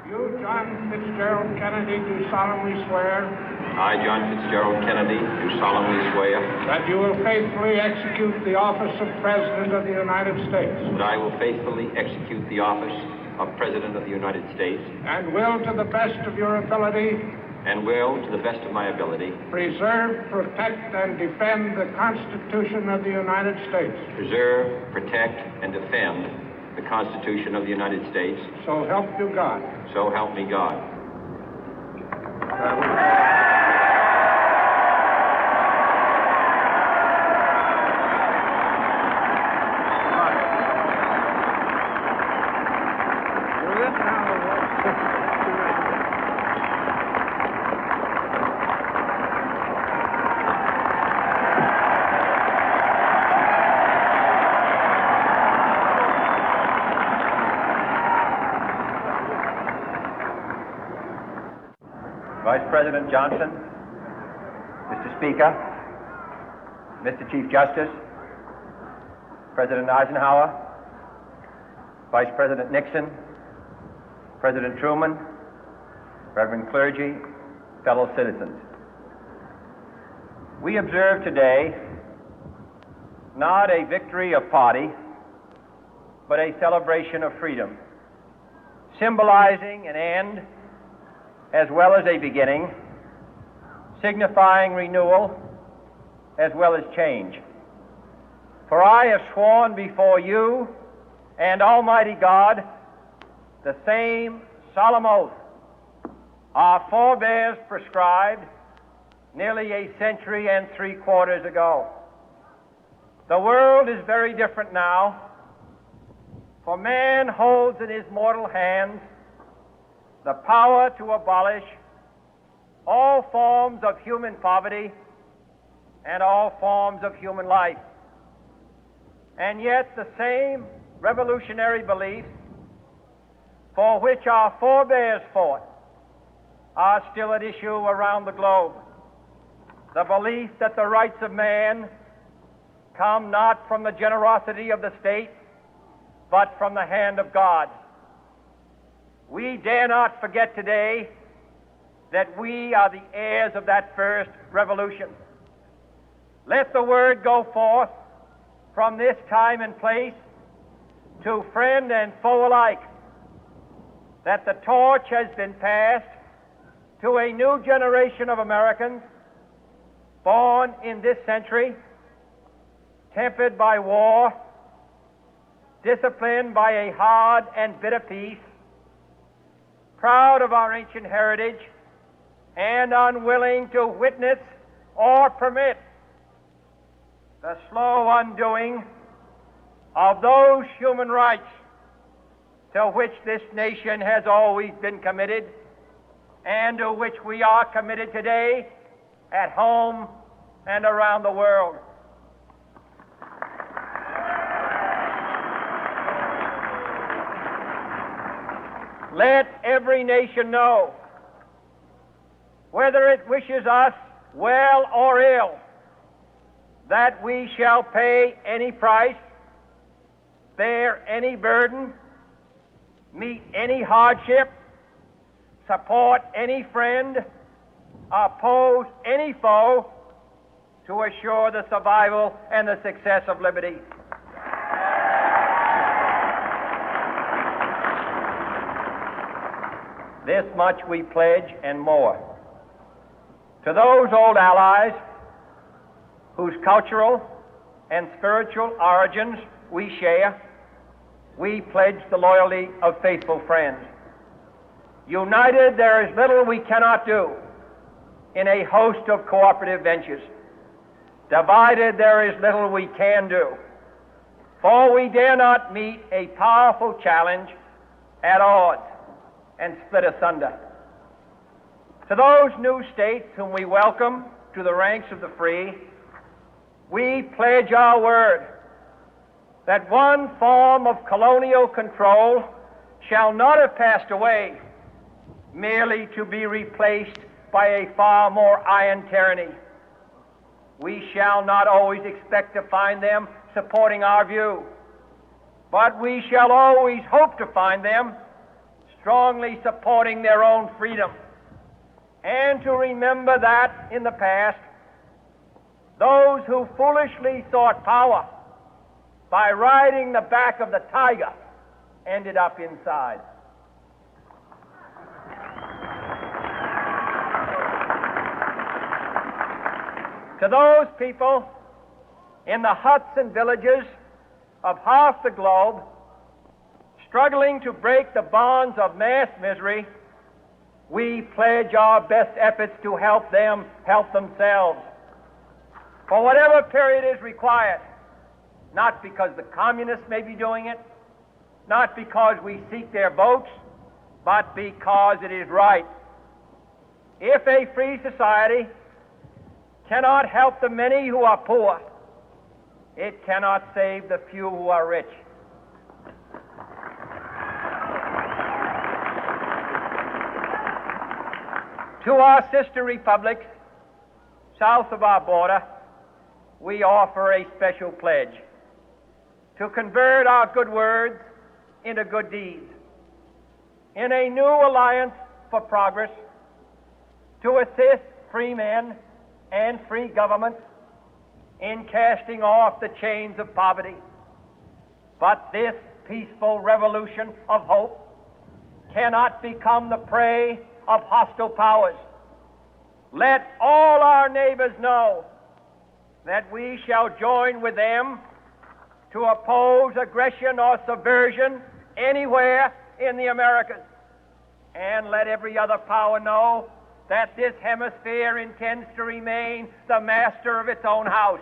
You, John Fitzgerald Kennedy, do solemnly swear I, John Fitzgerald Kennedy, do solemnly swear that you will faithfully execute the office of President of the United States that I will faithfully execute the office of President of the United States and will, to the best of your ability, and will, to the best of my ability, preserve, protect, and defend the Constitution of the United States. preserve, protect, and defend the Constitution of the United States. So help you God. So help me God. Vice President Johnson, Mr. Speaker, Mr. Chief Justice, President Eisenhower, Vice President Nixon, President Truman, Reverend clergy, fellow citizens. We observe today not a victory of party, but a celebration of freedom, symbolizing an end as well as a beginning, signifying renewal as well as change. For I have sworn before you and Almighty God the same solemn oath our forebears prescribed nearly a century and 3/4 ago. The world is very different now, for man holds in his mortal hands the power to abolish all forms of human poverty and all forms of human life. And yet the same revolutionary beliefs for which our forebears fought are still at issue around the globe. The belief that the rights of man come not from the generosity of the state, but from the hand of God. We dare not forget today that we are the heirs of that first revolution. Let the word go forth from this time and place to friend and foe alike that the torch has been passed to a new generation of Americans born in this century, tempered by war, disciplined by a hard and bitter peace, proud of our ancient heritage, and unwilling to witness or permit the slow undoing of those human rights to which this nation has always been committed and to which we are committed today at home and around the world. Let every nation know, whether it wishes us well or ill, that we shall pay any price, bear any burden, meet any hardship, support any friend, oppose any foe to assure the survival and the success of liberty. This much we pledge and more. To those old allies whose cultural and spiritual origins we share, we pledge the loyalty of faithful friends. United, there is little we cannot do in a host of cooperative ventures. Divided, there is little we can do, for we dare not meet a powerful challenge at odds and split asunder. To those new states whom we welcome to the ranks of the free, we pledge our word that one form of colonial control shall not have passed away, merely to be replaced by a far more iron tyranny. We shall not always expect to find them supporting our view, but we shall always hope to find them strongly supporting their own freedom, and to remember that in the past, those who foolishly sought power by riding the back of the tiger ended up inside. To those people in the huts and villages of half the globe struggling to break the bonds of mass misery, we pledge our best efforts to help them help themselves for whatever period is required, not because the communists may be doing it, not because we seek their votes, but because it is right. If a free society cannot help the many who are poor, it cannot save the few who are rich. To our sister republics south of our border, we offer a special pledge to convert our good words into good deeds, in a new alliance for progress, to assist free men and free governments in casting off the chains of poverty. But this peaceful revolution of hope cannot become the prey of hostile powers. Let all our neighbors know that we shall join with them to oppose aggression or subversion anywhere in the Americas. And let every other power know that this hemisphere intends to remain the master of its own house.